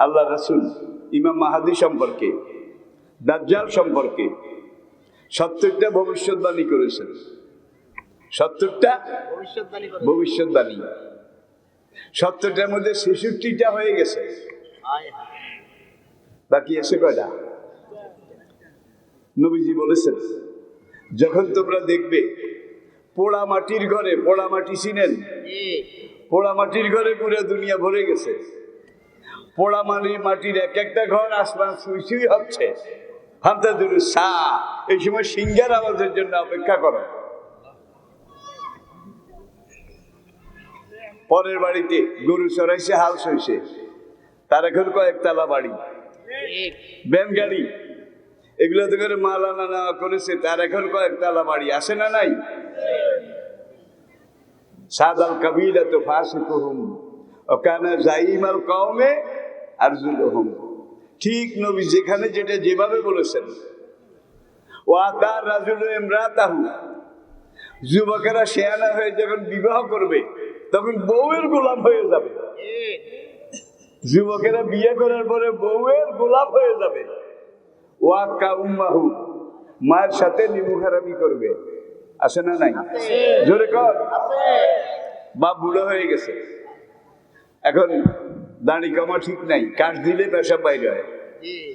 আল্লাহ রাসূল ইমাম মাহাদি সম্পর্কে, দাজ্জাল সম্পর্কে 70টা ভবিষ্যৎবাণী করেছেন। 70টা ভবিষ্যৎবাণী, 70টার মধ্যে 66টা হয়ে গেছে, বাকি আছে কয়টা? নবীজি বলেছেন, যখন তোমরা দেখবে পোড়া মাটির ঘরে, পোড়া মাটি চিনেন? পোড়া মাটির ঘরে পুরো দুনিয়া ভরে গেছে। পোড়া মাটির এক একটা ঘর আসমান সুই সুই হচ্ছে, এই সময় সিংহার আওয়াজের জন্য অপেক্ষা করো। পরের বাড়িতে গরু চড়াইছে, হাল সইছে, তার এখন কয়েকতলা বাড়ি, ব্যান গাড়ি, এগুলো তো করে মাল আনা নেওয়া করেছে, তার এখন কয়েকতলা বাড়ি আছে না নাই? সাদাল কাবিলা তো ফাসিকুহুম ওয়া কানা জাইমাল কওমে আরজুলুহুম। ঠিক নবী যেখানে যেটা যেভাবে বলেছেন। ওয়া তার রাজুলু ইমরাতাহু, যুবকেরা শেয়ানা হয়ে যখন বিবাহ করবে তখন বউয়ের গোলাম হয়ে যাবে। যুবকেরা বিয়ে করার পরে বউয়ের গোলাম হয়ে যাবে। ওয়া কাউম্মাহু, মায়ের সাথে নিমুখারামি করবে। আছে না নাই? জোরে কর। বাপ বুড়ো হয়ে গেছে, এখন দাড়ি কামা ঠিক নাই, কাশ দিলে পেশাব বাইরে হয়।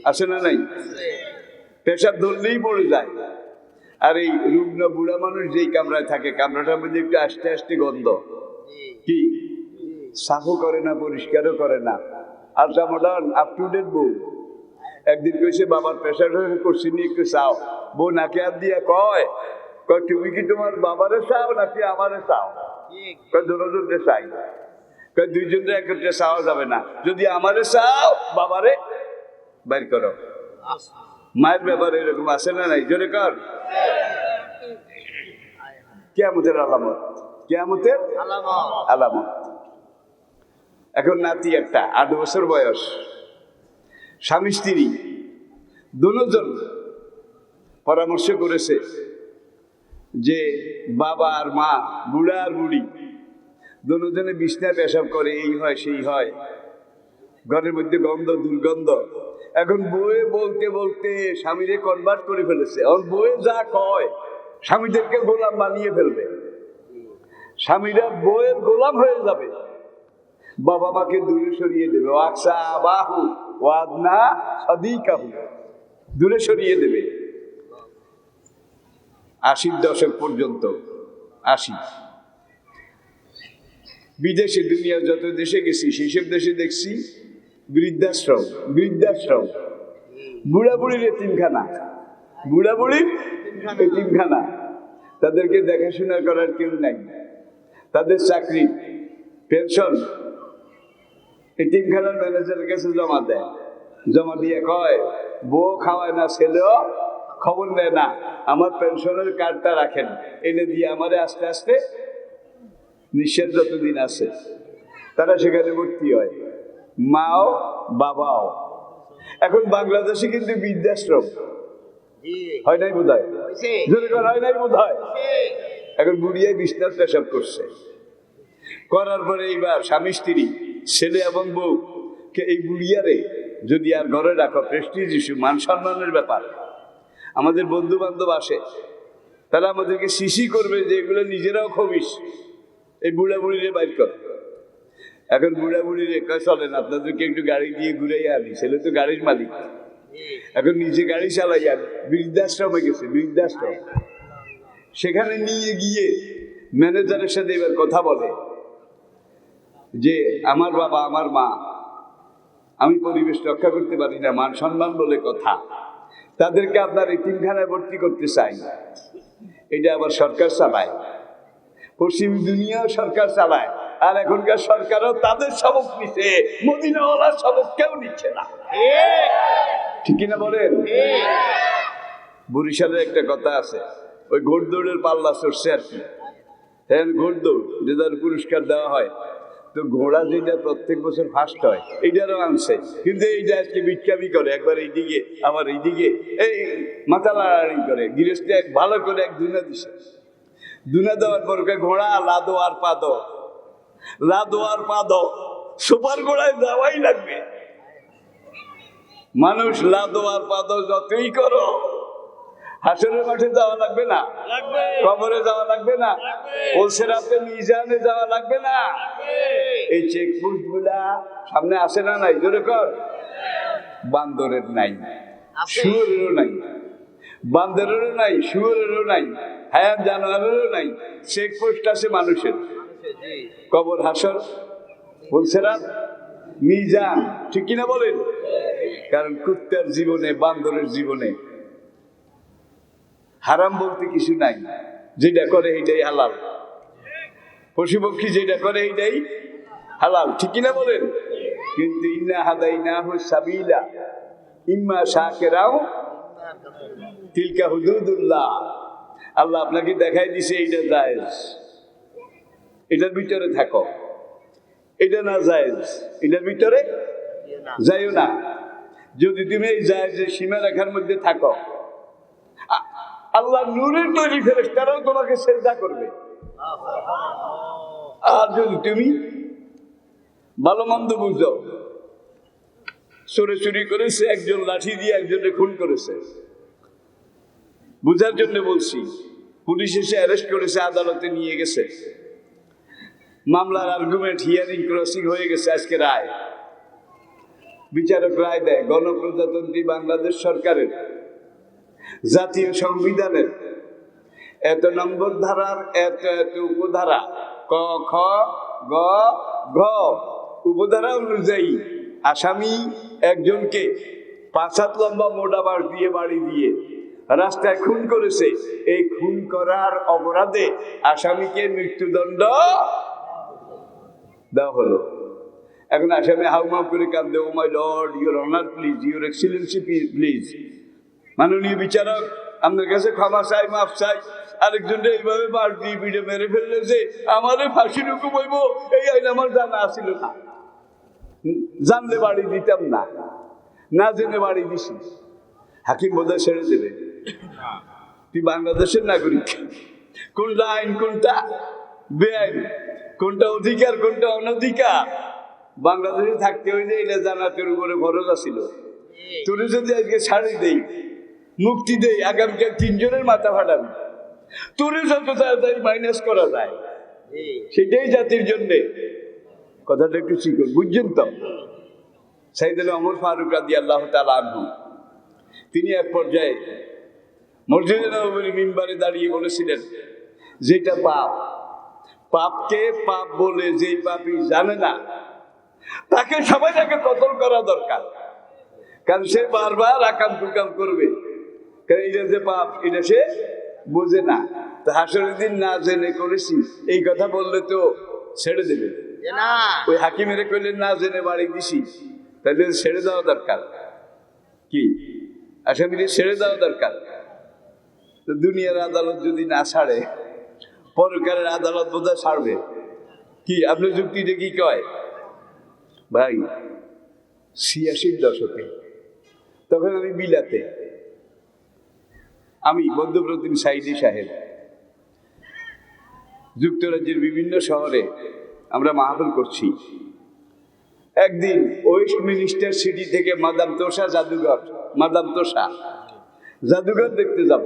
আছে না নাই? পেশাব ধরলেই পড়ে যায়। আর এই রুগ্ন বুড়া মানুষ যেই কামরায় থাকে, কামরাটার মধ্যে একটু আস্তে আস্তে গন্ধ, কি সাফও করে না, পরিষ্কারও করে না। Ultra modern up to date বউ। একদিন কইছে বাবার প্রেশার করছি নি, একটু চাও। বউ নাকে হাত দিয়া কয়, তুমি কি তোমার বাবারে চাও নাকি আমারে চাও? দুজনকে চাই। দুইজনকে একত্রে চাওয়া যাবে না, যদি আমারে চাও বাবারে বাইর করো। মায়ের ব্যাপারে এরকম আছে না নাই? জোরে কর। কিয়ামতের আলামত, কিয়ামতের আলামত। এখন নাতি একটা 8 বছর বয়স, স্বামী স্ত্রী দুজন পরামর্শ করেছে যে বাবা আর মা, বুড়া আর বুড়ি, দুজনে বিছনায় পেশাব করে, এই হয় সেই হয়, ঘরের মধ্যে গন্ধ, দুর্গন্ধ। এখন বউয়ে বলতে বলতে স্বামীরে কনভার্ট করে ফেলেছে। এখন বউয়ে যা কয় স্বামীদেরকে গোলাম বানিয়ে ফেলবে, স্বামীরা বউয়ের গোলাম হয়ে যাবে। বাবা মাকে দূরে সরিয়ে দেবে, ওয়াকসা বাহু ওয়াদনা সাদিকাহু, দূরে সরিয়ে দেবে। 80 দশক পর্যন্ত, 80 বিদেশে, দুনিয়ার যত দেশে গেছি সেই সব দেশে দেখছি বৃদ্ধাশ্রম, বৃদ্ধাশ্রম, বুড়া বুড়ির এতিমখানা, বুড়া বুড়ির এতিমখানা। তাদেরকে দেখাশোনা করার কেউ নাই, তাদের চাকরি পেনশন এতিমখানার ম্যানেজারের কাছে জমা দেয়। জমা দিয়ে কয়, বউ খাওয়ায় না, ছেলেও খবর নেয় না, আমার পেনশনের কার্ডটা রাখেন, এনে দিয়ে আমারে আস্তে আস্তে নিঃশ্বাস যতদিন আছে তারা সেখানে ভর্তি হয়, মাও বাবাও। এখন বাংলাদেশে কিন্তু বৃদ্ধাশ্রম হয় নাই বোধ হয়, হয় নাই বোধ হয়। এখন বুড়িয়ায় বিছনার পেশাব করছে, করার পরে এইবার স্বামী স্ত্রী, ছেলে এবং বউ কে এই বুড়িয়ারে যদি আর ঘরে রাখো, প্রেস্টিজ ইস্যু, মান সম্মানের ব্যাপার। আমাদের বন্ধু বান্ধব আসে, তারা আমাদেরকে শিশি করবে যে এগুলো নিজেরাও খবিস, এই বুড়া বুড়িরে বাইর কর। এখন বুড়া বুড়িরে কয় চলেন আপনাদেরকে একটু গাড়ি দিয়ে ঘুরাই আনি, ছেলে তো গাড়ির মালিক, এখন নিজে গাড়ি চালাই আনি। বৃদ্ধাশ্রমে গেছে, বৃদ্ধাশ্রম, সেখানে নিয়ে গিয়ে ম্যানেজারের সাথে এবার কথা বলে যে আমার বাবা আমার মা, আমি পরিবেশ রক্ষা করতে পারি না, মান সম্মান বলে কথা, তাদেরকে আপনার এতিমখানায় ভর্তি করতে চাই। এটা আবার সরকার চালায়, পশ্চিম দুনিয়াও সরকার চালায়, আর এখনকার সরকারও তাদের সবক নিচ্ছে, মদিনাওয়ালার সবক কেউ নিচ্ছে না। ঠিক কিনা বলেন? বরিশালের একটা কথা আছে, ওই ঘোড়দৌড়ের পাল্লা চড়ছে আর কি, হ্যাঁ ঘোড়দৌড় যেটার পুরস্কার দেওয়া হয়, তো ঘোড়া যেটা প্রত্যেক বছর ফার্স্ট হয়, এইটারও আনছে, কিন্তু এইটা আজকে বিটকামি করে, একবার এইদিকে আবার এইদিকে, এই মাথা লাড়াড়ি করে। গৃহস্থে এক ভালো করে এক দুনা দিছে, দুনা দেওয়ার পর ঘোড়া লাদো আর পাদো, লাদো আর পাদো, সুপার ঘোড়ায় দেওয়াই লাগবে। মানুষ লাদো আর পাদো যতই করো, হাসরের মাঠে যাওয়া লাগবে না, কবরে যাওয়া লাগবে না, ওলসেরাতে মিজানে যাওয়া লাগবে না। এই চেকপোস্ট গুলা সামনে আসে না? নাই? জোরে কর। বান্দরের নাই, শুয়োরেরও নাই, বান্দরেরও নাই, শুয়োরেরও নাই, হায়াত জানোয়ারেরও নাই। চেকপোস্ট আছে মানুষের। কবর, হাসর, ওলসেরাত, মিজান, ঠিক কিনা বলেন? কারণ কুত্তার জীবনে, বান্দরের জীবনে হারাম বলতে কিছু নাই। যেটা করে এইটাই হালাল। পশু পক্ষী যেটা করে এইটাই হালাল, ঠিক কিনা বলেন? কিন্তু ইন্না হাদাইনাহু সাবিলা ইম্মা শাকিরাও তিলকা হুদুদুল্লাহ। আল্লাহ আপনাকে দেখাই দিছে এইটা জায়েজ, এটার ভিতরে থাকো। এটা না জায়েজ, এটার ভিতরে যাইও না। যদি তুমি এই জায়েজের সীমা রেখার মধ্যে থাকো, আল্লাহ নূরের তৈরি ফেরেশতারাও তোমাকে সেজদা করবে। আর যদি তুমি ভালো মন্দ বুঝো, চুরি করেছে একজন, লাঠি দিয়ে একজনকে খুন করেছে, বুঝার জন্য বলছি। পুলিশ এসে অ্যারেস্ট করেছে, আদালতে নিয়ে গেছে, মামলার আর্গুমেন্ট, হিয়ারিং, ক্রসিং হয়ে গেছে। আজকে রায়, বিচারক রায় দেয় গণপ্রজাতন্ত্রী বাংলাদেশ সরকারের জাতীয় সংবিধানের এত নম্বর ধারার এত এত উপধারা, ক, খ, গ, ঘ উপধারা অনুযায়ী আসামি একজনকে 5 হাত লম্বা মোটা বাঁশ দিয়ে বাড়ি দিয়ে রাস্তায় খুন করেছে। এই খুন করার অপরাধে আসামিকে মৃত্যুদণ্ড দেওয়া হলো। এখন আসামি হাউমাউ করে কান্দে, oh my lord, your honour please, your excellency please, মাননীয় বিচারক আপনার কাছে ক্ষমা চাই, মাফ চাই। আরেকজনটা এইভাবে বাড়ি দিয়ে পিঠে মেরে ফেললে যে আমারে ফাঁসির হুকুম হইব, এই আইন আমার জানা আসিল না। জানলে বাড়ি দিতাম না, না জেনে বাড়ি দিছি। হাকিম বোধহয় ছেড়ে দেবে। তুই বাংলাদেশের নাগরিক, কোনটা আইন, কোনটা বেআইন, কোনটা অধিকার, কোনটা অনধিকার, বাংলাদেশে থাকতে হইলে এটা জানা তোর উপরে ভরস ছিল। তোর যদি আজকে ছাড়ি দেই, মুক্তি দেই, আগামীকাল 3 জনের মাথা ফাটাবি। তোর যত তাড়াতাড়ি মাইনাস করা যায় সেটাই জাতির জন্যে। কথাটা একটু শিখুন, বুঝছেন তো? সাইয়েদনা ওমর ফারুক রাদিয়াল্লাহু তাআলা আনহু, তিনি এক পর্যায়ে মসজিদে নববীর মিম্বারে দাঁড়িয়ে বলেছিলেন, যেটা পাপ, পাপকে পাপ বলে যেই পাপী জানে না, তাকে সবাই তাকে কতল করা দরকার। কারণ সে বারবার আকাম কুকাম করবে, কারণ এটা যে পাপ এটা সে বোঝে না। তো হাসরের দিন না জেনে করেছি এই কথা বললে তো ছেড়ে দেবে। ওই হাকিমের কইলেন না জেনে বাড়ি দিছি, তাহলে ছেড়ে দেওয়া দরকার। কি আসামিরে ছেড়ে দেওয়া দরকার। তো দুনিয়ার আদালত যদি না ছাড়ে, পরকালের আদালত বোধহয় ছাড়বে। কি আপনার যুক্তিটা কি কয়? ভাই 86 দশকে, তখন আমি বিলাতে, আমি মধ্যপ্রতিম সাইদি সাহেব, যুক্তরাজ্যের বিভিন্ন শহরে আমরা মাহফিল করছি। একদিন ওয়েস্টমিনিস্টার সিটি থেকে মাদাম তোষা জাদুঘর, মাদাম তোষা জাদুঘর দেখতে যাব।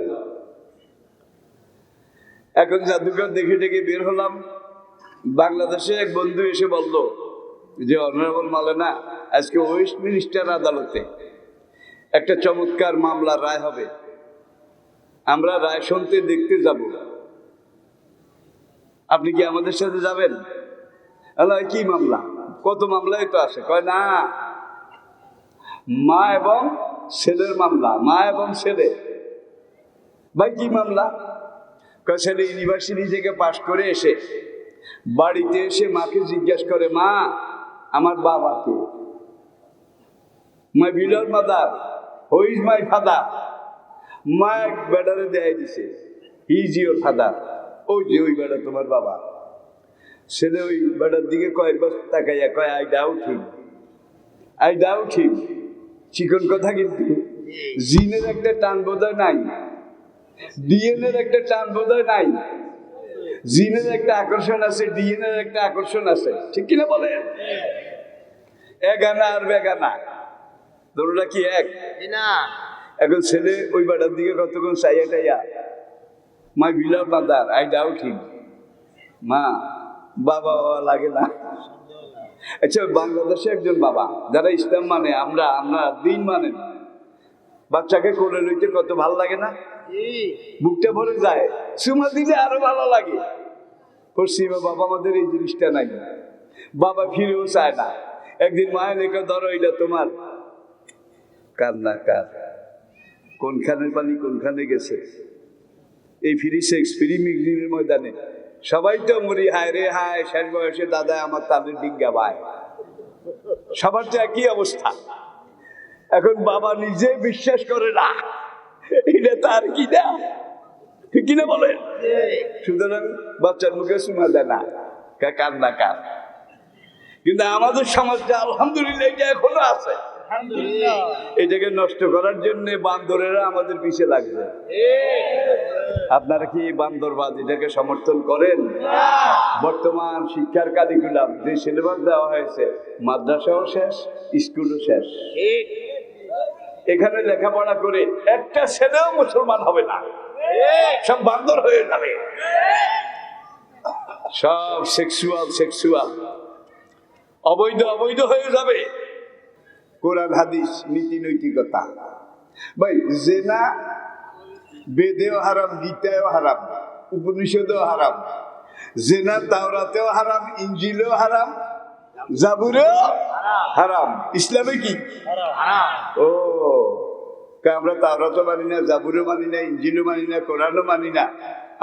এখন জাদুঘর দেখে দেখে বের হলাম। বাংলাদেশে এক বন্ধু এসে বলল যে অনারেবল মাওলানা, আজকে ওয়েস্টমিনিস্টার আদালতে একটা চমৎকার মামলার রায় হবে, আমরা রায় শুনতে দেখতে যাব, আপনি কি আমাদের সাথে যাবেন? আল্লাহ, কি মামলা? কত মামলাই তো আছে। কয় না, মা এবং ছেলের মামলা, মা এবং ছেলে। ভাই কি মামলা? কয় ছেলে ইউনিভার্সিটি থেকে পাশ করে এসে বাড়িতে এসে মাকে জিজ্ঞেস করে, মা আমার বাবা কে? মাই বিলর mother, who is my father? মা এক বেটারে দেয় দিছে, হি ইজ ইউর ফাদার, ওই যে ওই বেটা তোমার বাবা। ছেলে ওই বেটার দিকে কয়েকবার তাকাইয়া কয়, I doubt him, I doubt him. চিকন কথা কিন্তু, জিনের একটা টান বোধহয় নাই, ডিএনএর একটা টান বোধহয় নাই। জিনের একটা আকর্ষণ আছে, ডিএনএর একটা আকর্ষণ আছে, ঠিক কিনা বলে? এগানা আর বেগানা, দোনোটা কি এক? এখন ছেলে ওই বাটার দিকে কতক্ষণ চাইয়া টাইয়া মাই বিলার মাদার আই ডাউট হিম, মা বাবা লাগে না। আচ্ছা, বাংলাদেশে একজন বাবা যারা ইসলাম মানে, আমরা দিন মানে, বাচ্চাকে কোলে লইতে কত ভালো লাগে না? বুকটা ভরে যায়, চুমা দিলে আরো ভালো লাগে। পশ্চিমা বাবা আমাদের এই জিনিসটা নাই, বাবা ফিরেও চায় না। একদিন মায়ের লেখা ধরো, এটা তোমার কান্না কার, কোনখানের পানি কোনখানে গেছে। এই ফ্রি সেক্স ফ্রি মিক্সিংয়ের ময়দানে সবাই তো মরি, হায় রে হায়, শেষ বয়সে দাদা আমার তাদের ডিঙ্গা ভাই, সবার তো একই অবস্থা। এখন বাবা নিজে বিশ্বাস করে না এটা তার কিনা, ঠিক কিনা বলেন? সুতরাং বাচ্চার মুখে শোনা দেয় না, কান্না কার। কিন্তু আমাদের সমাজটা আলহামদুলিল্লাহ এটা এখনো আছে। এটাকে নষ্ট করার জন্য বান্দরেরা আমাদের পিছিয়ে লাগবে। আপনারা কি বান্দরবাদ এটাকে সমর্থন করেন? বর্তমান শিক্ষার কারিকুলাম যে সিলেবাস দেওয়া হয়েছে, মাদ্রাসাও শেষ, স্কুলও শেষ। এখানে লেখাপড়া করে একটা ছেলেও মুসলমান হবে না, সব বান্দর হয়ে যাবে, সব সেক্সুয়াল অবৈধ হয়ে যাবে। কোরআন হাদিস নীতি নৈতিকতা, ভাই জেনা বেদেও হারাম, গীতায়ও হারাম, উপনিষদেও হারাম, জেনা তাওরাতেও হারাম, ইঞ্জিলেও হারাম, জাবুরেও হারাম, ইসলামে কি ও আমরা তাওরাতও মানি না, জাবুরও মানি না, ইঞ্জিলও মানি না, কোরআনও মানি না,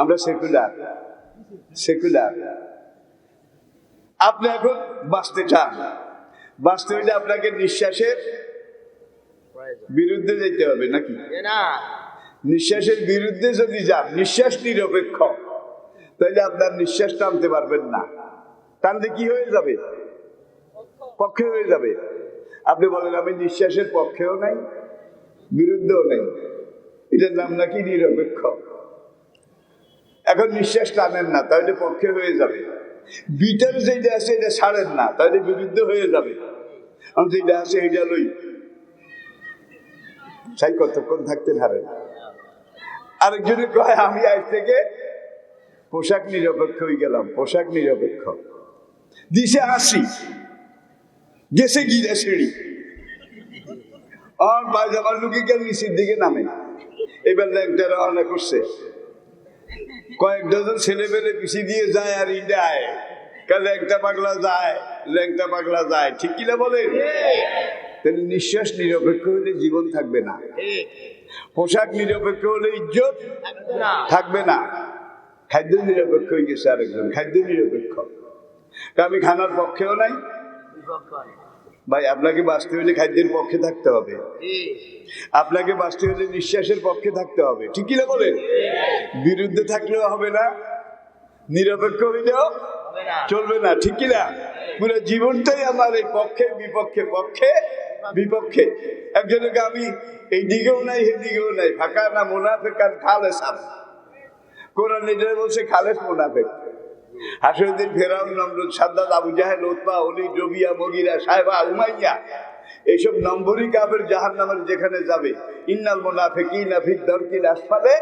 আমরা সেকুলার। আপনি এখন বাঁচতে চান, বাঁচতে হইলে আপনাকে নিঃশ্বাসের বিরুদ্ধে যেতে হবে নাকি? নিঃশ্বাসের বিরুদ্ধে যদি যান, নিঃশ্বাস নিরপেক্ষ, তাহলে আপনার নিঃশ্বাস টানতে পারবেন না। টানলে কি হয়ে যাবে? পক্ষে হয়ে যাবে। আপনি বলেন আমি নিঃশ্বাসের পক্ষেও নাই, বিরুদ্ধেও নেই, এটার নাম নাকি নিরপেক্ষ। এখন নিঃশ্বাস টানেন না, তাহলে পক্ষে হয়ে যাবে। ভিতরে যেটা আছে এটা ছাড়েন না, তাহলে বিরুদ্ধে হয়ে যাবে। আমি যেটা আছে এটা লই, সাই কতক্ষণ থাকতে পারেন। আরেকজনে কয় আমি আজ থেকে পোশাক নিরপেক্ষ হয়ে গেলাম, পোশাক নিরপেক্ষ দিছে 80 গেছে গিরা সিঁড়ি, আর পায়জামার লুকি গেল নিচের দিকে নামে। এবার ল্যাংটা রওনা করছে, কয়েক ডজন ছেলে পেলে পিছিয়ে দিয়ে যায় আর ইন্ডিয়ায় ল্যাংটা পাগলা যায়, ঠিক কিনা বলেন? তাহলে নিঃশ্বাস নিরপেক্ষ হলে জীবন থাকবে না, পোশাক নিরপেক্ষ হলে ইজ্জত থাকবে না। খাদ্য নিরপেক্ষ হয়ে গেছে আরেকজন, খাদ্য নিরপেক্ষ। আমি খানার পক্ষেও নাই। ভাই আপনাকে বাঁচতে হলে খাদ্যের পক্ষে থাকতে হবে, আপনাকে বাঁচতে হলে নিঃশ্বাসের পক্ষে থাকতে হবে, ঠিক কিনা বলেন? বিরুদ্ধে থাকলেও হবে না, নিরপেক্ষ হইলেও চলবে না, ঠিক কিনা? পুরো জীবনটাই আমার এই পক্ষে বিপক্ষে। একজনকে আমি এই দিকেও নাই এদিকেও নাই, ফাঁকা না মুনাফেক আর খালেস। কোরআন এটা বলছে খালেস মুনাফেক। হাসরুদ্দিন, ফেরাউন, নমরুদ, সাদ্দাত, আবু জাহেল, উতবা, ওলীদ, রবিয়া, মুগীরা, সাহেবা, উমাইয়া, এইসব নম্বরই কাফের জাহান্নামের যেখানে যাবে। ইন্নাল মুনাফিকিনা ফি দারকিল আসফালে,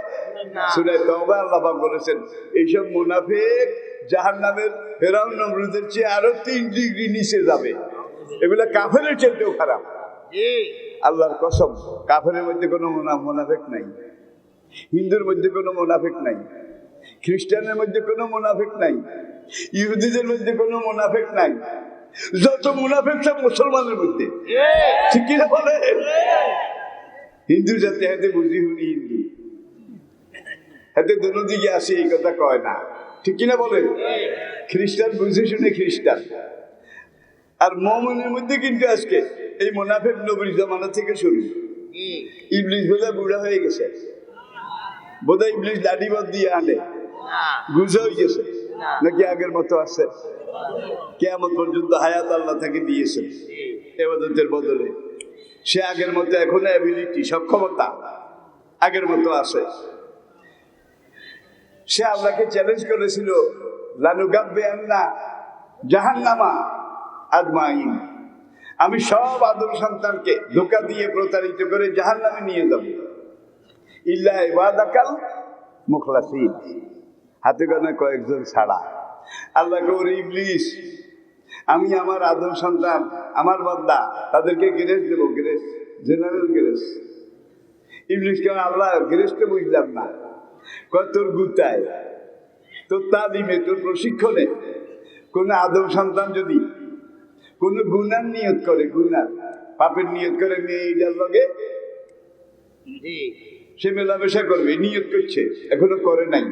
সূরা তাওবা আল্লাহ পাক বলেছেন এইসব মুনাফিক জাহান্নামের ফেরাউন নমরুদের চেয়ে আরো 3 ডিগ্রি নিচে যাবে। এগুলা কাফেরের চেয়েও খারাপ। আল্লাহর কসম, কাফেরের মধ্যে কোনো মুনাফিক নাই, হিন্দুর মধ্যে কোনো মুনাফিক নাই, খ্রিস্টানের মধ্যে কোনো মুনাফিক নাই, ইহুদিদের মধ্যে কোনো মুনাফিক নাই। যত মুনাফিক সব মুসলমানের মধ্যে, ঠিক কিনা বলে? হিন্দু জাতি হাতে বুঝি হুনি হিন্দু, হাতে দুনো দিকে আসে, এই কথা কয় না, ঠিক কিনা বলেন? খ্রিস্টান বুঝে শুনে খ্রিস্টান। আর মুমিনের মধ্যে কিন্তু আজকে এই মুনাফিক নবীর জামানা থেকে শুরু। ইবলিস বোধহয় বুড়া হয়ে গেছে, বোধহয় ইবলিস লাঠিবাদ দিয়ে আনে, গুজা হয়ে গেছে নাকি আগের মতো আছে? কিয়ামত পর্যন্ত হায়াত আল্লাহ তাকে দিয়েছেন ইবাদতের বদলে। সে আগের মতো এখনো অ্যাবিলিটি, সক্ষমতা আগের মতো আছে। সে আল্লাহকে চ্যালেঞ্জ করেছিল, লানুগাব্বিয়ান্না জাহান্নামা আজমাইন, আমি সব আদম সন্তানকে ধোঁকা দিয়ে প্রতারিত করে জাহান্নামে নিয়ে যাব, ইল্লা ইবাদাকাল মুখলাসিন, হাতে গোনা কয়েকজন ছাড়া। আল্লাহ কবরে ইবলিস, আমি আমার আদম সন্তান, আমার বান্দা, তাদেরকে গ্রেস দেবো, গ্রেস, জেনারেল গ্রেস। ইবলিস কেন? আল্লাহ গ্রেস তো বুঝলাম না। তোর গুতায়, তোর তালিমে, তোর প্রশিক্ষণে কোন আদম সন্তান যদি কোন গুনার নিয়ত করে, গুনার পাপের নিয়ত করে, মেয়ে এইটার লগে সে মেলামেশা করবে, নিয়ত করছে, এখনো করে নাই।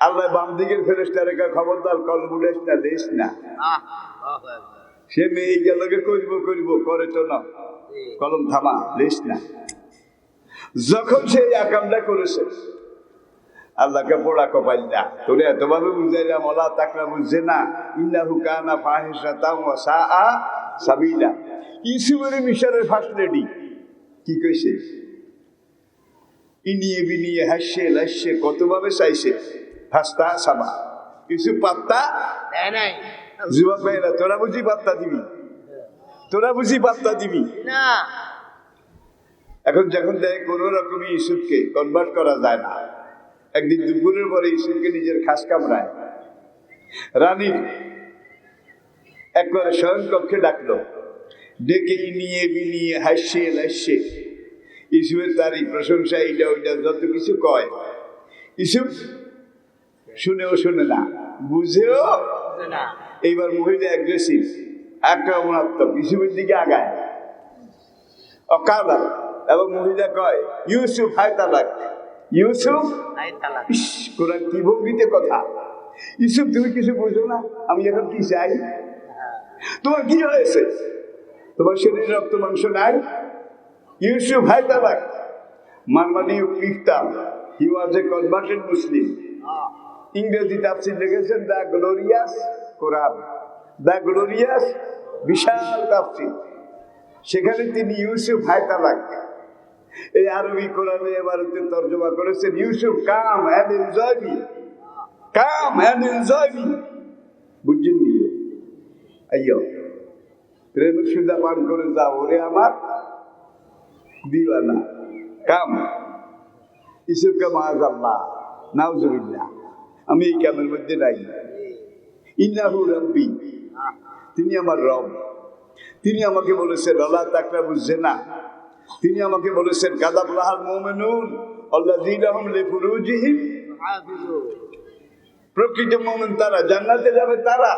আল্লাহ বাম দিকের ফেরেশতা রেখা খবরদার কলম উঠাইস না, লেস না। সে মেয়ে এইটার লগে করব করে তো না, কলম থামা, লেস না। যখন সে আকামটা করেছে, আল্লাহকে পোড়া কপাল না, তোরে এতভাবে বুঝাইলাম, ওলা তাকরা বুঝছে না, ইন্নাহু কানা ফাহিশাতান ওয়া সাআ সাবিলা। ইউসুফের মিশরের ফার্স্ট লেডি কি কইছে? ইনিয়ে বিনিয়ে হাসছে লাসছে, কতভাবে চাইছে, ফাস্তা সাবা। ইউসুফ পাত্তা দেয় নাই। যুবক ভাইরা, তোরা বুঝি পাত্তা দিবি? তোরা বুঝি পাত্তা দিবি না? এখন যখন দেয় কোন রকমই ইউসুফকে কনভার্ট করা যায় না। একদিন দুপুরের পরে ইউসুফকে নিজের খাস কামরায় রানীর একবারে শয়ন কক্ষে ডাকলো, ডেকে নিয়ে বিনিয়ে হাসছে লাসছে ইউসুফের তারিফ প্রশংসা, এইটা ওইটা যত কিছু কয়। ইউসুফ শুনেও শুনে না, বুঝেও না। এইবার মহিলা অ্যাগ্রেসিভ, আক্রমণাত্মক, ইউসুফের দিকে আগায় অকাদা, এবং মহিলা কয়, ইউসুফ হায় তালাক, ইউসুফ কোরআন কি ভঙ্গিতে কথা। ইউসুফ তুমি কিছু বুঝো না, আমি এখন কি চাই? তোমার কি হয়েছে? তোমার শরীরে রক্ত মাংস নাই? ইউসুফ হায় তালাক। Marmaduke Pickthall, he was a converted Muslim. ইংরেজি তাফসীর লিখেছেন the glorious Quran, the glorious, বিশাল তাফসীর। সেখানে তিনি ইউসুফ হায় তালাক এই আরবি কোরআনে এবারতে তর্জমা করেছেন, Yusuf come and enjoy me, come and enjoy me. বুঝছেন নি? আইয়ো প্রেমের সুদা পান করে যাও, ওরে আমার দিওয়ানা, কাম। ইউসুফকে মাআযাল্লাহ, নাউযুবিল্লাহ, আমি এই কামের মধ্যে নাই। ইন্নাহু রাব্বি, তিনি আমার রব। তিনি আমাকে বলেছেন আল্লাহ তাকরা বুঝছে না। তিনি আমাকে বলেছেন কাযাবলাহাল মুমিনুন আল্লাযীনা হুম লিফুরুজিহিম হাফিজুন, প্রকৃত মুমিন তারা, জান্নাতে যাবে তারা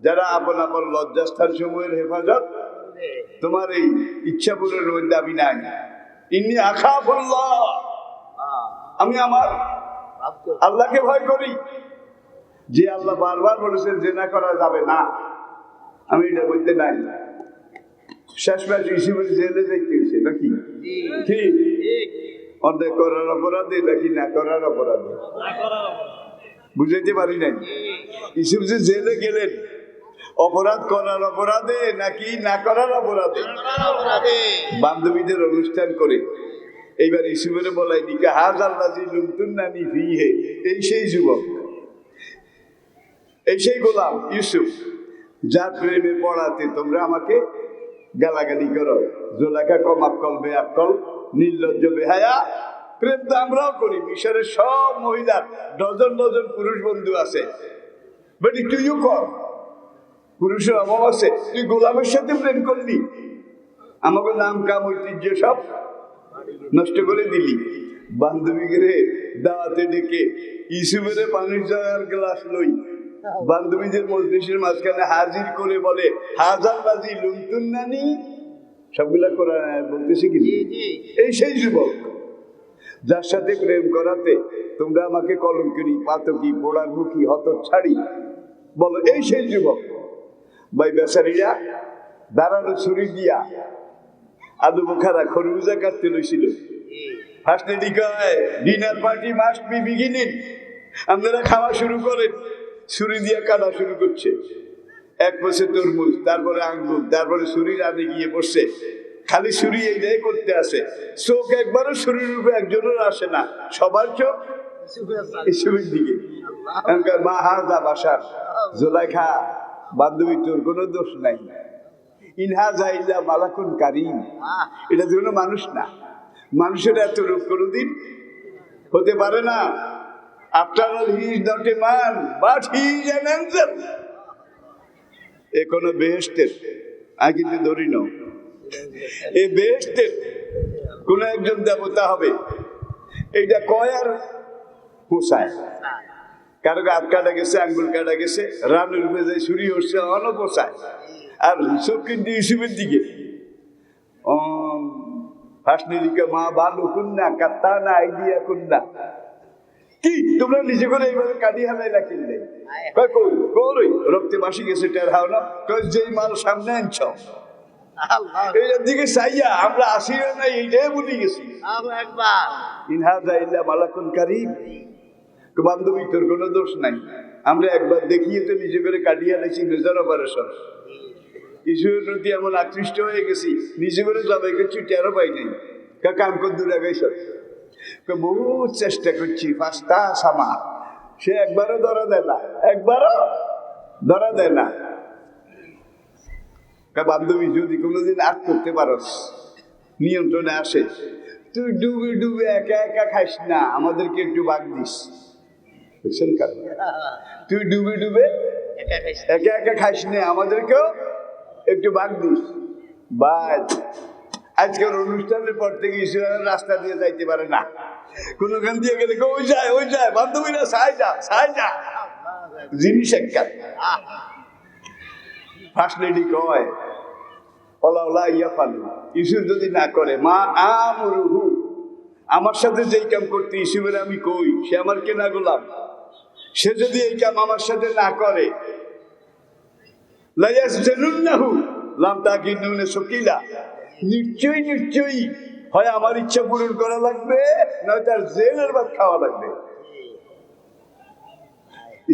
যারা আপন আপন লজ্জাস্থান সমূহের হেফাজত। তোমার এই ইচ্ছা পূরণের মধ্যে আমি নাই। ইন্নী আখাফুল্লাহ, আমি আমার আল্লাহকে ভয় করি। যে আল্লাহ বারবার বলেছেন জেনা করা যাবে না, আমি এটার মধ্যে নাই। শেষমেশ ইউসুফের জেলে যাইতে হয়েছে নাকি? ঠিক। অর্ধেক করার অপরাধে নাকি না করার অপরাধে? বুঝাইতে পারি নাই। ইউসুফ যে জেলে গেলেন অপরাধ করার অপরাধে নাকি না করার অপরাধে? বান্ধবীদের অনুষ্ঠান করে এইবার ইউসুফের বলাই নিকা হাযাল্লাযী লুমতুন্নানি ফীহি, এই সেই যুবক, এই সেই গোলাম ইউসুফ যার প্রেমে পড়াতে তোমরা আমাকে গালাগালি করো। জোলাখা কম আক্কল বেআক্কল, নির্লজ্জ বেহায়া। প্রেম তো আমরাও করি, মিশরের সব মহিলার ডজন ডজন পুরুষ বন্ধু আছে, বেটি তুইও কর, পুরুষের অভাব আছে। তুই গোলামের সাথে প্রেম করলি, আমাকে নাম কাম ঐতিহ্য সব নষ্ট করে দিলি। বান্ধবীকে দাওয়াতে ডেকে ইউসুফের পানির জয়ার গ্লাস লই বান্ধবীদের মজলিসের মাঝখানে হাজির করে বলে হাযাল্লাযী লুমতুন্নানি, সবগুলা কোরআন বলতেছি কি? এই সেই যুবক যার সাথে প্রেম করাতে তোমরা আমাকে কলঙ্কিনী, পাতকি, পোড়ার মুখী, হতচ্ছাড়ি বলো, এই সেই যুবক। ভাই বেচারীরা দাঁড়ানো ছুরি দিয়া আলু বোখারা খরবুজা কাটতে লইছিল। ফার্স্ট লেডি কয় dinner party must be beginning, আপনারা খাওয়া শুরু করেন। ছুরি দিয়ে কাটা শুরু করছে, এক পাশে তরমুজ, তারপরে আঙ্গুর, তারপরে ছুরি রানে গিয়ে বসছে। খালি ছুরি এইটাই করতে আসে, চোখ একবারও ছুরির রূপে একজনের আসে না, সবার চোখ ইউসুফের দিকে। মা হাজা বাসার, জোলাইখা বান্ধবী, তোর কোনো দোষ নাই, ইনহাজা ইল্লা মালাকুন কারীম। এটা যেন মানুষ না, মানুষের এত রূপ কোনোদিন হতে পারে না। After all he is not a man but he is an angel. এ কোনো বেহেশতের, আমি কিন্তু ধরি না, এ বেহেশতের কোন একজন দেবতা হবে। এইটা কয় আর পোষায়। কারো হাত কাটা গেছে, আঙ্গুল কাটা গেছে, রানুর ভেজে ছুরি হচ্ছে, অনপোষায়। আর চোখ কিন্তু ইউসুফের দিকে, ফাঁসনিদিকে মা বালু কুন্না কাত্তা না আইডিয়া কুন্না। কি তোমরা নিজে করে এইভাবে কাটি হালাই না কিনলে? কয় কই কই রক্তে বাসি গেছে টের হাও না? কয় যেই মাল সামনে আনছ এইটার দিকে চাইয়া আমরা আসি না, এইটাই বলি গেছি। ইনহাজা ইল্লা মালাকুন কারীম। বান্ধবী তোর কোনো দোষ নাই, আমরা একবার দেখিয়ে তো নিজে করে কাটিয়ে আনেছি মেজর অপারেশন। ঈশ্বরের প্রতি এমন আকৃষ্ট হয়ে গেছি, নিজে করে জবাই করছি, টেরও পাই নাই। কাম কর দূরে গেছ, বহু চেষ্টা করছি, পাঁচটা সামা, সে একবারও ধরা দেয় না, একবারও ধরা দেয় না। বান্ধবী যদি কোনোদিন আট করতে পারস, নিয়ন্ত্রণে আসে, তুই ডুবে ডুবে একা একা খাইস না, আমাদেরকে একটু ভাগ দিস। বুঝছেন? কারণ তুই ডুবে ডুবে একা একা খাইস না, আমাদেরকেও একটু ভাগ দিস। বাস আজকের অনুষ্ঠানের পর থেকে ঈশ্বরের রাস্তা দিয়ে যাইতে পারে না, কোনখান দিয়ে গেলে ওই যায় ওই যায়, বান্ধবীরা সাই যা সাই যা, জিনিস একটা। ফার্স্ট লেডি কয় ওলা ইয়া ফালু, ঈশ্বর যদি না করে, মা আমরুহু, আমার সাথে যেই কাম করতে ঈশ্বরের আমি কই, সে আমার কেনা গোলাম, সে যদি এই কাম আমার সাথে না করে, লাইয়াস জানুন্নাহু লাম তাকিনুনে সকিলা, নিশ্চয়ই নিশ্চয়ই হয় আমার ইচ্ছা পূরণ করা লাগবে, নয় তার জেলের ভাত খাওয়া লাগবে।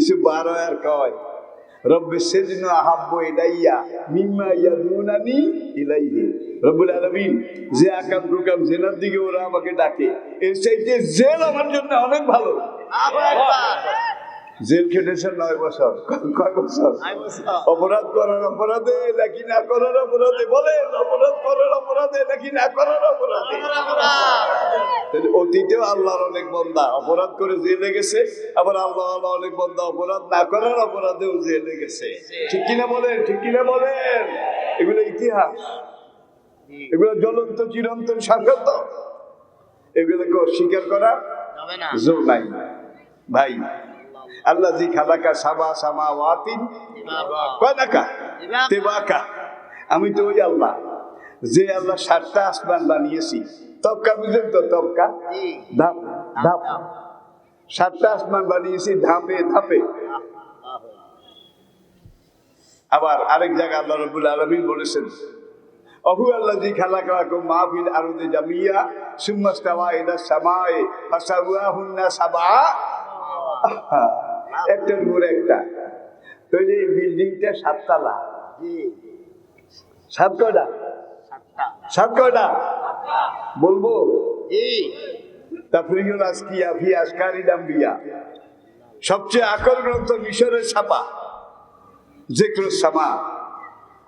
ইসু 12 আর কয় রব্বে সেজনু আহাব্বু ইলাইয়া মিম্মা ইয়াদুনানি ইলাইহি। রব্বুল আলামিন, যে আকাম কুকাম জেনার দিকে ওরা আমাকে ডাকে, এর চাইতে জেল আমার জন্য অনেক ভালো। জেল খেটেছেন 9 বছর। কয় বছর? অপরাধ করার অপরাধে নাকি না করার অপরাধে? বলেন, অপরাধ করার অপরাধে নাকি না করার অপরাধে? অতীতেও আল্লাহর অনেক বান্দা অপরাধ করে জেলে গেছে, আবার আল্লাহ অনেক বান্দা অপরাধ না করার অপরাধেও জেলে গেছে। ঠিক কিনা বলেন? ঠিক কিনা বলেন? এগুলো ইতিহাস, এগুলো জ্বলন্ত চিরন্তন সাক্ষ্য। এগুলোকে অস্বীকার করার জোর নাই। ভাই, আল্লাহ জি খালাকা সাবা সামাওয়াতিন কয়নাকা তেবাকা, আমি তো ওই আল্লাহ যে আল্লাহ 7টা আসমান বানিয়েছি। তবকা বুঝলেন তো? তবকা ধাপ ধাপ, 7টা আসমান বানিয়েছি ধাপে ধাপে। আবার আরেক জায়গায় আল্লাহ রাব্বুল আলামিন বলেছেন, অহু আল্লাযী খালাকাকুম মা ফিল আরদি জামিয়া সুম্মা ইসতাওয়া ইলাস সামাই ফাসাওয়াহুন্না সাবআ। একটার উপর একটা তৈরি। এই বিল্ডিংটা 7 তলা। 7 কয়টা? 7 কয়টা বলবো? তাফরিহুল আসকিয়া ফি আসকারি দাম্বিয়া, সবচেয়ে আকর গ্রন্থ মিশরের ছাপা যিকরুস সামা,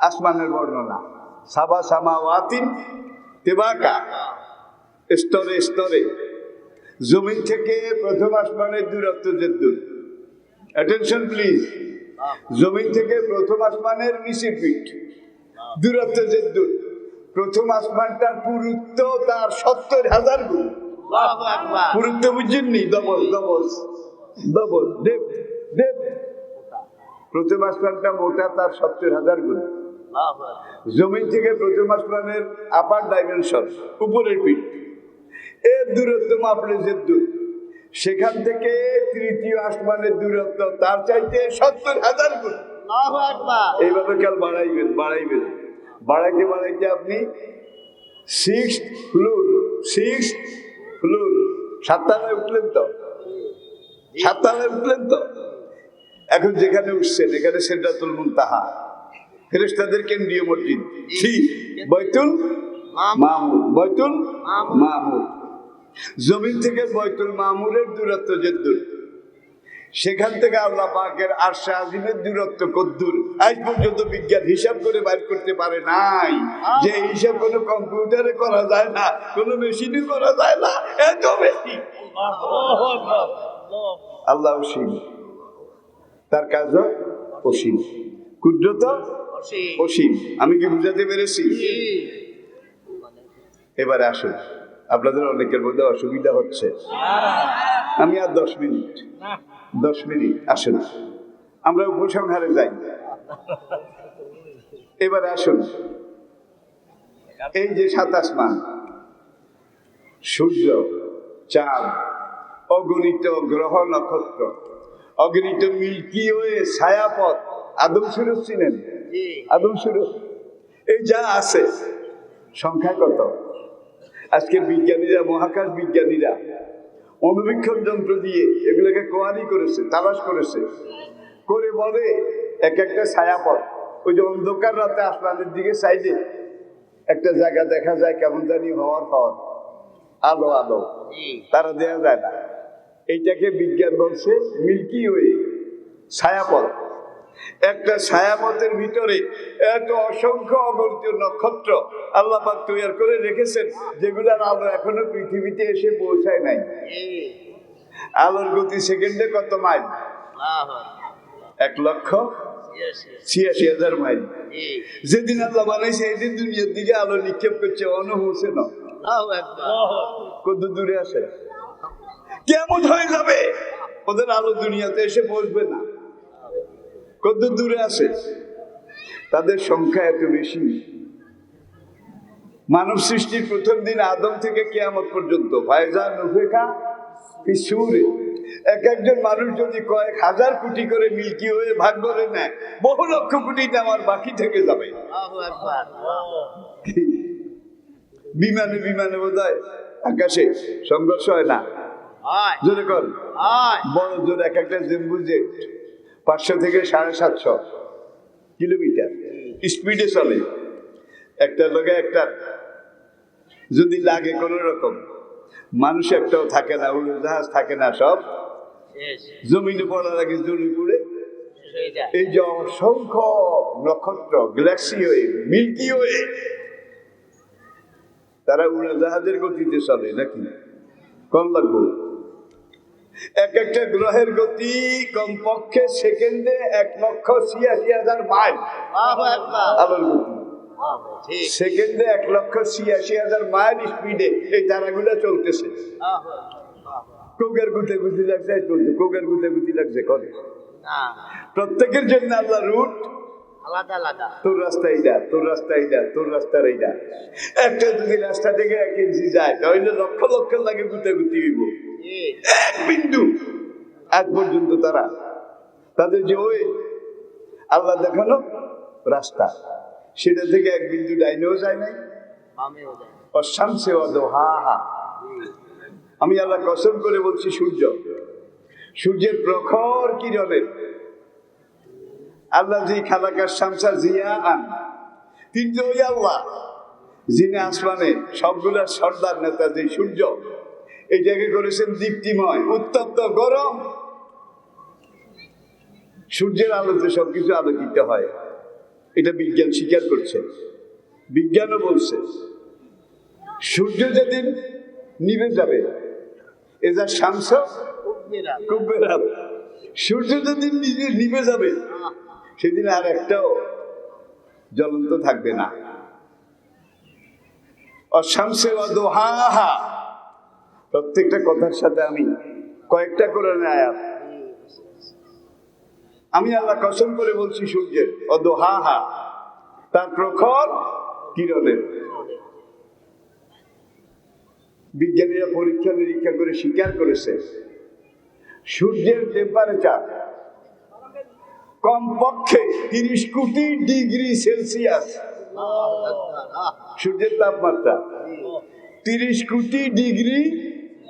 আসমানের বর্ণনা। সাবা সামাওয়াতিন তেবাকা, স্তরে স্তরে। জমিন থেকে প্রথম আসমানের দূরত্ব যেদূর, অ্যাটেনশন প্লিজ, জমিন থেকে প্রথম আসমানের নিচে ফিট দূরত্ব যেদূর, প্রথম আসমানটার পুরুত্ব তার 70,000 গুণ। পুরুত্ব বুঝছেননি? Double double double deep deep. প্রথম আসমানটা মোটা তার 70,000 গুণ। জমিন থেকে প্রথম আসমানের আপার ডাইমেনশন, উপরের পিঠ, এর দূরত্ব মাপলে যে দূর, সেখান থেকে তৃতীয় আসমানের দূরত্ব তার চাইতে 70,000 গুণ। এইভাবে কাল বাড়াইবেন বাড়াইবেন, বাড়াইতে বাড়াইতে আপনি 6th ফ্লোর 7 তলায় উঠলেন তো, 7 তলায় উঠলেন তো। এখন যেখানে উঠছেন এখানে সিদরাতুল মুনতাহা, ফেরেশতাদের কেন্দ্রীয় মসজিদ, বাইতুল মামুর, বাইতুল মামুর। জমিন থেকে বাইতুল মামুরের দূরত্ব যেদূর, সেখান থেকে আল্লাহ পাকের আরশে আজিমের দূরত্ব কদ্দুর আজ পর্যন্ত বিজ্ঞান হিসাব করে বাইর করতে পারে নাই। যে হিসাব কোনো কম্পিউটারে করা যায় না, কোনো মেশিনে করা যায় না, এত বেশি। আল্লাহ অসীম, তার কাজও অসীম, কুদরত অসীম। আমি কি বুঝাতে পেরেছি? এবারে আসুন, আপনাদের অনেকের মধ্যে অসুবিধা হচ্ছে, আমি আর 10 মিনিট আসুন আমরা উপসংহারে যাই। এবারে আসুন, এই যে 7 আসমান, সূর্য, চাঁদ, অগণিত গ্রহ নক্ষত্র, অগণিত মিল্কি ওয়ে, ছায়াপথ, আদম সুরজ চিনেন? আদম সুরজ, এই যা আছে সংখ্যা কত? আজকের বিজ্ঞানীরা, মহাকাশ বিজ্ঞানীরা অনুবীক্ষণ যন্ত্র দিয়ে এগুলোকে কোয়ারি করেছে, তালাশ করেছে, করে বলে এক একটা ছায়াপথ। ওই যে অন্ধকার রাতে আসমানের দিকে চাইলে একটা জায়গা দেখা যায় কেমন জানি হওয়ার আলো আলো, তারা দেয়া যায় না। এইটাকে বিজ্ঞান বলছে মিল্কি ওয়ে, ছায়াপথ। একটা ছায়াপথের ভিতরে এত অসংখ্য অগণিত নক্ষত্র আল্লাহ পাক তৈরি করে রেখেছেন, যেগুলোর আলো এখনো পৃথিবীতে এসে পৌঁছায় নাই। আলোর গতি সেকেন্ডে কত মাইল? 1,86,000 মাইল। যেদিন আল্লাহ বানাইছে এই দিন দুনিয়ার দিকে আলো নিক্ষেপ করছে, অনহসে না, কত দূরে আছে, কেমন হয়ে যাবে, ওদের আলো দুনিয়াতে এসে পৌঁছবে না, কত দূরে আছে। তাদের সংখ্যা এত বেশি। মানব সৃষ্টির প্রথম দিন আদম থেকে কিয়ামত পর্যন্ত ফায়জা নুফিখা ফিসসূরে, একজন মানুষ যদি কয়েক হাজার কোটি করে মিল্কি হয়ে ভাগ করে নেয়, বহু লক্ষ কোটি নেওয়ার বাকি থেকে যাবে। বিমানে বোধহয় আকাশে সংঘর্ষ হয় না? জোরে কর, বড় জোর এক একটা জেম্বু জেট 500 থেকে 750 কিলোমিটার স্পিডে চলে। একটা লোকে একটা যদি লাগে কোন রকম, মানুষ একটাও থাকে না, উড়োজাহাজ থাকে না, সব জমিনে পড়ার আগে জমি পুড়ে। এই যে অসংখ্য নক্ষত্র, গ্যালাক্সি হয়ে, মিল্কি হয়ে, তারা উড়োজাহাজের গতিতে চলে নাকি? কম লাগবে। এক একটা গ্রহের গতি কমপক্ষে সেকেন্ডে 1,86,000 মাইল আলোর গতি। সেকেন্ডে 1,86,000 মাইল স্পিডে এই তারাগুলো চলতেছে। কোকের গুতে গুতি লাগছে, চলছে, কোকের গুতে গুতি লাগছে করে। প্রত্যেকের জন্য আল্লাহ রুট আলাদা আলাদা। তোর রাস্তা এইটা, তোর রাস্তা এইটা, তোর রাস্তার এইটা। একটা যদি রাস্তা থেকে 1 ইঞ্চি যায় তাহলে লক্ষ লক্ষ লাগে গুতে গুতি হইব। এক বিন্দু আজ পর্যন্ত তারা তাদের যে ওই আল্লাহ দেখানো রাস্তা, সেটা থেকে 1 বিন্দু ডাইনেও যায় নাই, অশামসে ওয়াদুহাহা। আমি আল্লাহ কসম করে বলছি, সূর্যের প্রখর কিরণের আল্লাহ জি খালাকার শামসা জিয়া আন, কিন্তু ওই আল্লাহ যিনি আসমানে সবগুলার সর্দার নেতা, যে সূর্য, এইটাকে করেছেন দীপ্তিময়, উত্তপ্ত, গরম। সূর্যের আলোতে সবকিছু আলোকিত হয়, এটা বিজ্ঞান স্বীকার করছে। বিজ্ঞানও বলছে সূর্য যেদিন নিভে যাবে, এজা শামস কুব্বেরাত, সূর্য যেদিন নিভে যাবে সেদিন আর একটাও জ্বলন্ত থাকবে না। অশামসে ওয়াদুহাহা, প্রত্যেকটা কথার সাথে আমি কয়েকটা কোরআনের আয়াত। আমি আল্লাহ কসম করে বলছি, সূর্যের ওয়াদুহাহা, তার প্রখর কিরণের। বিজ্ঞানীরা পরীক্ষা নিরীক্ষা করে স্বীকার করেছে সূর্যের টেম্পারেচার কমপক্ষে 30 কোটি ডিগ্রি সেলসিয়াস। সূর্যের তাপমাত্রা 30 কোটি ডিগ্রি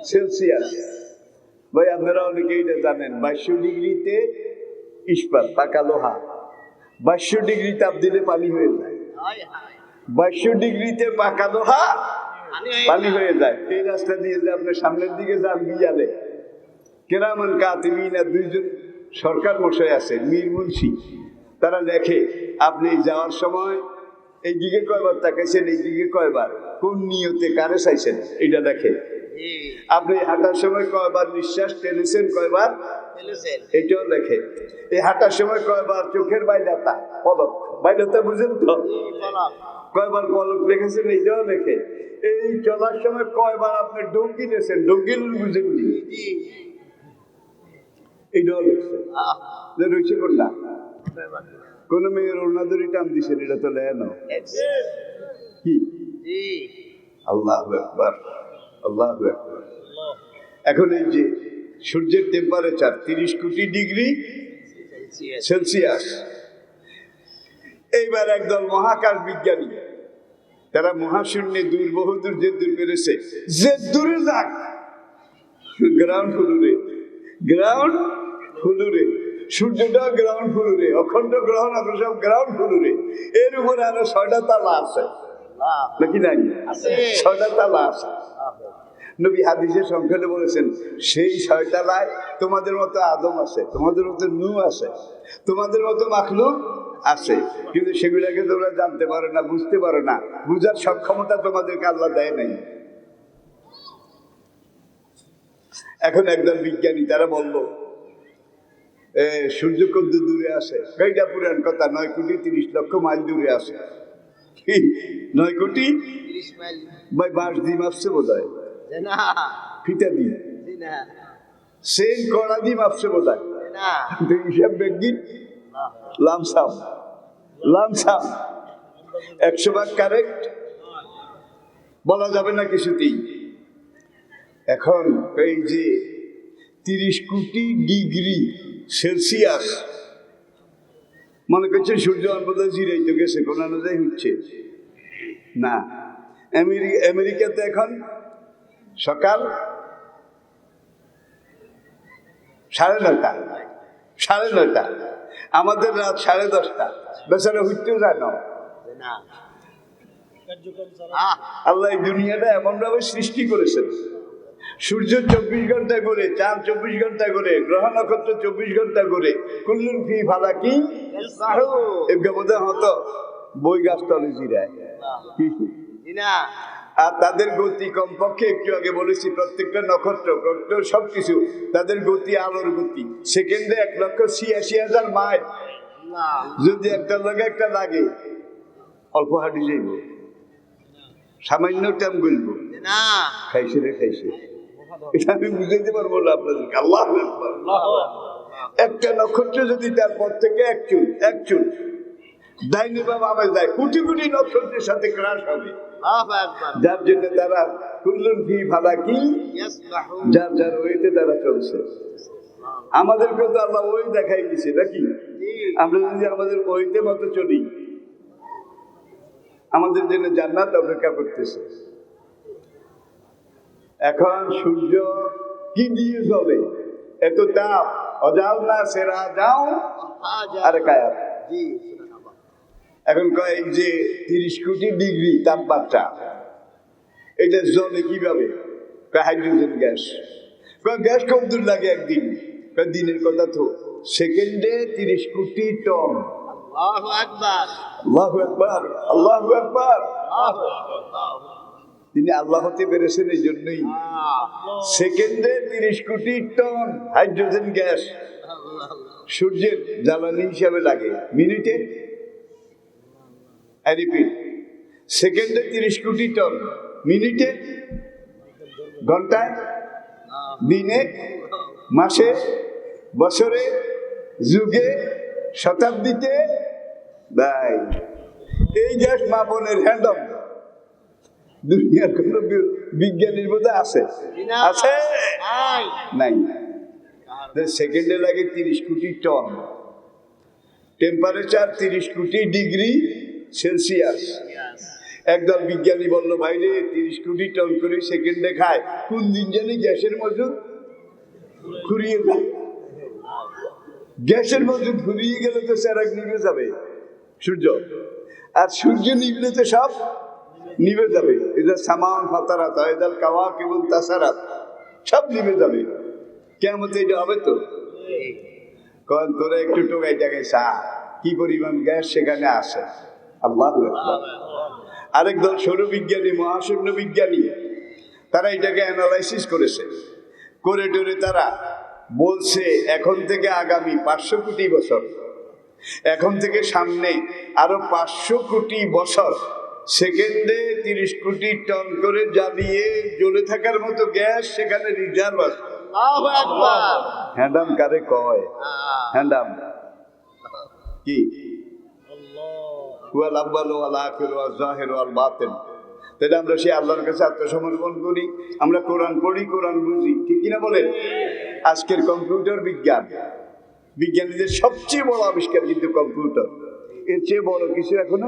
সেলসিয়াস। ভাই আপনারা অনেকেই এটা জানেন, 2200 ডিগ্রিতে ইস্পাত, পাকা লোহা, 2200 ডিগ্রি তাপ দিলে পানি হয়ে যায়। 2200 ডিগ্রিতে পাকা লোহা পানি হয়ে যায়। এই রাস্তা দিয়ে যে আপনার সামনের দিকে যান, বিয়ালে কেরামান কাতিবিনা দুইজন সরকার মশাই আছে মীর মুন্সি, তারা লেখে আপনি যাওয়ার সময় এই দিকে কয়বার তাকাইছেন, এই দিকে কয়বার, কোন নিয়তে কারে চাইছেন, এটা দেখে। আপনি হাঁটার সময় কয়বার নিঃশ্বাস টেনেছেন, কয়বার এটাও লেখে। এই হাঁটার সময় কয়বার চোখের বাইলাতা পলক, বাইলাতা বুঝেন তো, কয়বার পলক লেখেছেন এইটাও লেখে। এই চলার সময় কয়বার আপনি ডঙ্গি দিয়েছেন, ডঙ্গি বুঝেননি, এইটাও লিখছে। রয়েছে কোনটা, কোন মেয়ের ওনাদেরই টান দিছেন, এটা তো লেন কি। আল্লাহু আকবার, আল্লাহু আকবার। এখন এই যে সূর্যের টেম্পারেচার 30 কোটি ডিগ্রি সেলসিয়াস। এইবার একদল মহাকাশ বিজ্ঞানী, তারা মহাশূন্যে দূর বহুদূর যে দূর পেরেছে, যে দূরে যাক, গ্রাউন্ড ফ্লোরে, গ্রাউন্ড ফ্লোরে, সূর্যটাও গ্রাউন্ড ফ্লোরে, অখণ্ড গ্রহণ সব গ্রাউন্ড ফ্লোরে, এর উপরে আরো 6টা তালা আছে নাকি নাই, 6টা তালা আছে। নবী হাদিসের সংখ্যানে বলেছেন সেই 6 তালায় তোমাদের মতো আদম আছে, তোমাদের মতো নূহ আছে, তোমাদের মতো মাখলুক আছে, কিন্তু সেগুলোকে তোমরা জানতে পারো না, বুঝতে পারো না, বুঝার সক্ষমতা তোমাদেরকে আল্লাহ দেয় নাই। এখন একদম বিজ্ঞানী তারা বলল সূর্য কত দূরে আছে, এইটা পুরান কথা, 9 কোটি 30 লক্ষ মাইল দূরে আছে। 9 কোটি 30 মাইল ভাই, বাঁশ দিয়ে মাপছে বোধ হয়, ফিতা দিয়ে সেন কড়া দিয়ে মাপছে বোধ হয়, হিসাব বেগিন লামসাম লামসাম 100 ভাগ কারেক্ট বলা যাবে না কিছুতেই। এখন এই যে 30 কোটি ডিগ্রি সেলসিয়াস, মনে করছেন সূর্য অল্পদা জিরাইতে গেছে, কোন অনুযায়ী হচ্ছে না। আমেরিকাতে এখন সকাল 9:30, 9:30, আমাদের রাত 10:30। বেচারা হইতেও যায় না। আল্লাহ এই দুনিয়াটা এমন ভাবে সৃষ্টি করেছেন, সূর্য 24 ঘন্টা করে, চাঁদ 24 ঘন্টা করে, গ্রহ নক্ষত্র 24 ঘন্টা করে, কুল্লুন ফি ফালাকি বোধহয় হতো বই গাছ তলে জিরায়। আর তাদের গতি কমপক্ষে, একটু আগে বলেছি, প্রত্যেকটা নক্ষত্র সবকিছু তাদের গতি আলোর গতি, সেকেন্ডে 1,86,000 মাইল। যদি একটা লাগে একটা লাগে, অল্প হাঁটি যাইব, সামান্য টাইম বলবো খাইছে রে খাইছে, এটা আমি বুঝাইতে পারবো না আপনাদেরকে। আল্লাহু আকবার। একটা নক্ষত্র যদি তার পর থেকে এক চুল ডাইনে বা বামে যায়, কোটি কোটি নক্ষত্রের সাথে ক্রাশ হবে, যার জন্য তারা কুল্লুন ফি ফালাকি, যার যার ওইতে তারা চলছে। আমাদেরকে তো আল্লাহ ওই দেখাই দিছে নাকি, আমরা যদি আমাদের ওইতে মতো চলি, আমাদের জন্য জান্নাত অপেক্ষা করতেছে। এখন সূর্য কি দিয়ে চলে, এত তাপ, অজাল না সেরা যাও আরে কায়াত। এখন কয় যে 30 কোটি ডিগ্রি তাপমাত্রা, এটা জলে কিভাবে, হাইড্রোজেন গ্যাস। গ্যাস কত দূর লাগে একদিন, দিনের কথা তো, সেকেন্ডে 30 কোটি টন। আল্লাহু আকবার, আল্লাহু আকবার, আল্লাহু আকবার। তিনি আল্লাহ হতে পেরেছেন এই জন্যই, সেকেন্ডে 30 কোটি টন হাইড্রোজেন গ্যাস সূর্যের জ্বালানি হিসাবে লাগে। মিনিটে, রিপিট, সেকেন্ডে 30 কোটি টন, মিনিটে, ঘন্টায়, দিনে, মাসে, বছরে, যুগে, শতাব্দীতে। ভাই এই গ্যাস মাপনের হ্যান্ডম দুনিয়ার কোন বিজ্ঞানীর মধ্যে আছে? আছে নাই। সেকেন্ডে লাগে 30 কোটি টন, টেম্পারেচার 30 কোটি ডিগ্রি সেলসিয়াস। একদল বিজ্ঞানী বলল, ভাই রে 30 কোটি টন করে সেকেন্ডে খায়, কোন দিন জানি গ্যাসের মজুদ ফুরিয়ে যায়। গ্যাসের মজুদ ফুরিয়ে গেলে তো সেরাক নিভে যাবে সূর্য, আর সূর্য নিভলে তো সব নিভে যাবে। এদের সামান ফাতারাত, এদের কাওয়াকিবুন তাসারাত, সব নিভে যাবে। কেমন এটা হবে তো? কারণ তোরা একটু টোকাই টাকাই চা, কি পরিমাণ গ্যাস সেখানে আসে। আল্লাহু আকবার। আরেক দল সৌরবিজ্ঞানী, মহাশূন্য বিজ্ঞানী, তারা এটাকে অ্যানালাইসিস করেছে, করে টরে তারা বলছে এখন থেকে আগামী 500 কোটি বছর, এখন থেকে সামনে আরো 500 কোটি বছর সেকেন্ডে 30 কোটি টন করে জ্বালিয়ে জ্বলে থাকার মতো গ্যাস সেখানে রিজার্ভ আছে। আল্লাহু আকবার। হ্যান্ডাম কারে কয়? হ্যান্ডাম কি? হুয়াল আউয়াল ওয়াল আখির ওয়াল যাহির ওয়াল বাতিন। তাহলে আমরা সেই আল্লাহর কাছে আত্মসমর্পণ করি, আমরা কোরআন পড়ি, কোরআন বুঝি, ঠিক কিনা বলেন? আজকের কম্পিউটার বিজ্ঞান, বিজ্ঞানীদের সবচেয়ে বড় আবিষ্কার কিন্তু কম্পিউটার। এর চেয়ে বড় কিছু এখনো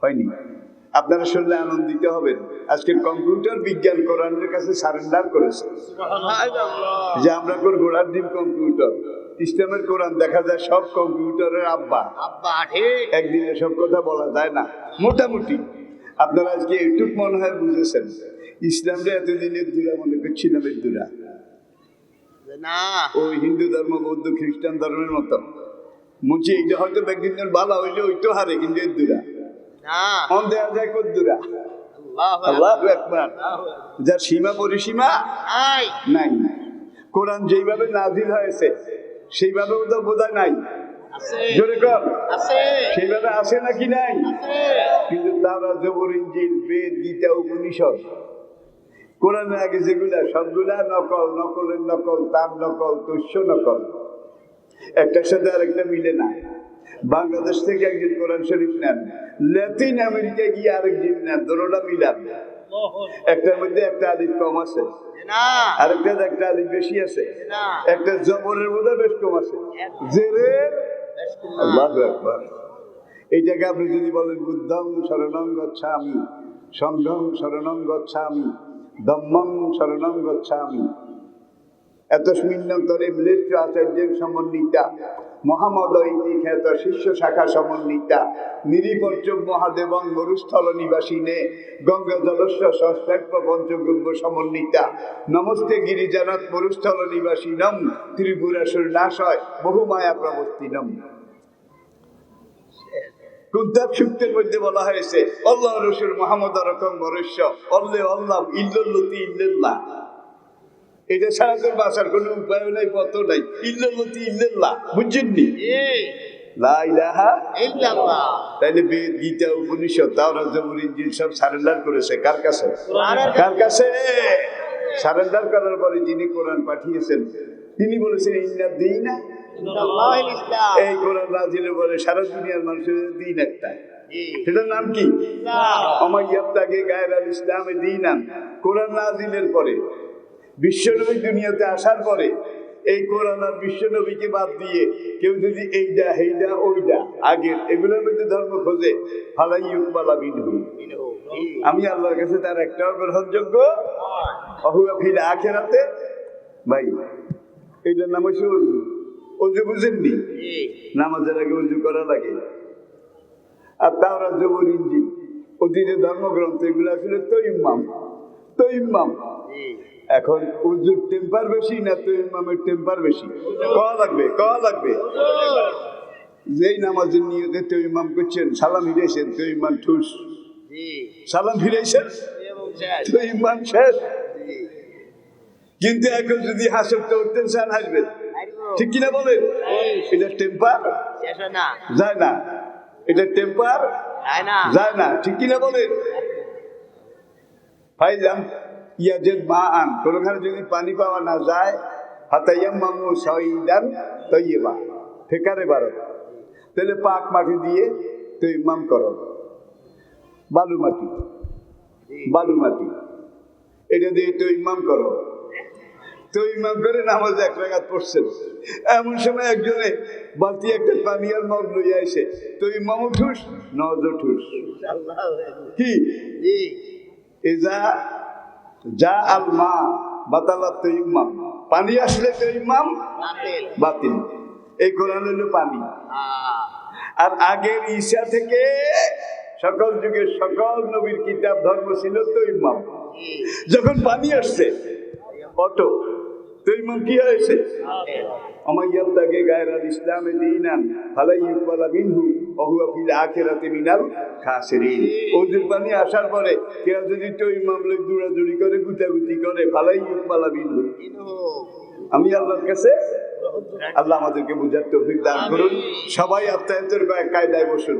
হয়নি। আপনারা শুনলে আনন্দিত হবেন, আজকের কম্পিউটার বিজ্ঞান কোরআনের কাছে সারেন্ডার করেছে যে আমরা কোন ঘোড়ার ডিম কম্পিউটার। ইসলামের কোরআন দেখা যায় সব কম্পিউটারের আব্বা। একদিনে সব কথা বলা যায় না, মোটামুটি আপনারা আজকে এইটুক মনে হয় বুঝেছেন, ইসলামটা এতদিনের দূরা মনে করছিলাম এর দূরা, ওই হিন্দু ধর্ম, বৌদ্ধ, খ্রিস্টান ধর্মের মতো মুচি এইটা হয়তো একদিন ভালো হইলে ওইটো হারে, কিন্তু এর দূরা অন দেওয়া যায় কদ্দুরা। আল্লাহু আকবার। যার সীমা পরিসীমা নাই। কোরআন যেইভাবে নাজিল হয়েছে সেইভাবে তো বোধহয় নাই, জোরে কর সেইভাবে আছে নাকি নাই? কিন্তু তাওরাত, জবুর, ইনজিল, বেদ, গীতা, উপনিষদ, কোরআনের আগে যেগুলা সবগুলা নকল, নকলের নকল, তার নকল, তস্য নকল, একটার সাথে আরেকটা মিলে না। বাংলাদেশ থেকে একজন কোরআন শরীফ নেন, ল্যাটিন আমেরিকা গিয়ে আরেকজন নেন, দুটোটা মিলান, একটার মধ্যে একটা আলিফ কম আছে, আরেকটার একটা আলিফ বেশি আছে, একটা জবরের মধ্যে বেশ কম আছে, জেরের। আল্লাহু আকবার। এইটাকে আপনি যদি বলেন বুদ্ধং শরণং গচ্ছামি, সংঘং শরণং গচ্ছামি, ধম্মং শরণং গচ্ছামি, এতস্মিন্নন্তরে ম্লেচ্ছ আচার্যের সমন্বিতা, মহামদ ইতি খ্যাত শিষ্য শাখা সমন্বিতা, নিরিপর্য মহাদেবং মরুস্থল নিবাসিনে, গঙ্গা জলস্ব সংস্থাক্য পঞ্চগব্য সমন্বিতা, নমস্তে গিরিজানাথ মরুস্থল নিবাসিনম, ত্রিপুরাসুর নাশয় বহুমায়া প্রবর্তিনম। কুন্তাব সূক্তের মধ্যে বলা হয়েছে আল্লাহ রসুল মোহাম্মদ রকম বরস্য অল্লে আল্লাহ ইল্লতি ইল্লাল্লাহ। এটা ছাড়া তোর বাঁচার কোনো উপায় নাই, পথ নাই। ইল্লাল্লাতি ইল্লাল্লাহ, বুঝছেননি? লা ইলাহা ইল্লাল্লাহ। তাইলে বেদ, গীতা, উপনিষদ, তাওরাত, জবুর, ইনজিল সব সারেন্ডার করেছে কার কাছে? কার কাছে? সারেন্ডার করার পরে যিনি কোরআন পাঠিয়েছেন তিনি বলেছেন ইন্না দীনা ইনদাল্লাহিল ইসলাম। এই কোরআন নাযিলের পরে সারা দুনিয়ার মানুষের দিন একটা, সেটার নাম কি? ওমাই ইয়াবতাগি গায়রাল ইসলামে দীনান। কোরআন নাযিলের পরে, বিশ্বনবী দুনিয়াতে আসার পরে এই কোরআন আর বিশ্বনবীকে বাদ দিয়ে কেউ যদি এইটা হেইটা ওইটা আগের এগুলোর মধ্যে ধর্ম খোঁজে, ফালাই ইউকবালা মিনহু, আমি আল্লাহর কাছে তার একটাও গ্রহণযোগ্য অহুয়া ফিল আখিরাতে। ভাই এইটার নাম হচ্ছে অজু। অজু বুঝেননি? নামাজের আগে অজু করা লাগে। আর তাওরাত, জবুর, ইনজিল অতীতের ধর্মগ্রন্থ, এগুলো আসলে তৈমাম। তৈমাম এখন উজুর টেম্পার বেশি না তৈমামের টেম্পার বেশি? কওয়া লাগবে, কওয়া লাগবে। যেই নামাজের নিয়তে তৈমাম করছেন, সালাম ফিরেছেন, তৈমাম ঠুস, সালাম ফিরেছেন, তৈমাম শেষ। কিন্তু এখন যদি হাসতে উঠতেন চান হাসবেন, ঠিক কিনা বলেন? এটা টেম্পার যায় না, এটা টেম্পার যায় না, ঠিক কিনা বলেন? ভাইজান ইয়াজেদ মা আন, কোনখানে যদি পানি পাওয়া না যায়, হাতাইয়াম্মামু সাইদান তাইয়্যিবা, ফেকারে বারত, তাহলে পাক মাটি দিয়ে তৈমাম করো। বালু মাটি, বালু মাটি, এটা দিয়ে তৈমাম করো। তৈমাম করে নামাজ এক রাকাত পড়ছেন, এমন সময় একজনে বালতি একটা পানি আর মগ লইয়া এসে তৈমামও ঠুস, নজও ঠুস। কি এজা যা আল মা বাতালা তৈমাম, পানি আসলে তৈমাম বাতিল। এই কোরআন হলো পানি। আর আগের ঈসা থেকে সকল যুগের সকল নবীর কিতাব ধর্ম ছিল তৈমাম। যখন পানি আসছে অটো, তো ইমাম কি হয়েছে? আমার ইয়াবতাগে গায়রাল ইসলামে দীনান ফালা ইউকবালা মিনহু ওয়া হুয়া ফিল আখিরাতি মিনাল খাসিরিন। ওদের পানি আসার পরে কেউ যদি তো ইমাম লোক দৌড়াদৌড়ি করে গুতাগুতি করে ফালা ইউকবালা মিনহু, আমি আল্লাহর কাছে, আল্লাহ আমাদেরকে বুঝার তৌফিক দান করুন। সবাই আত্মায়তের কায়দায় বসুন।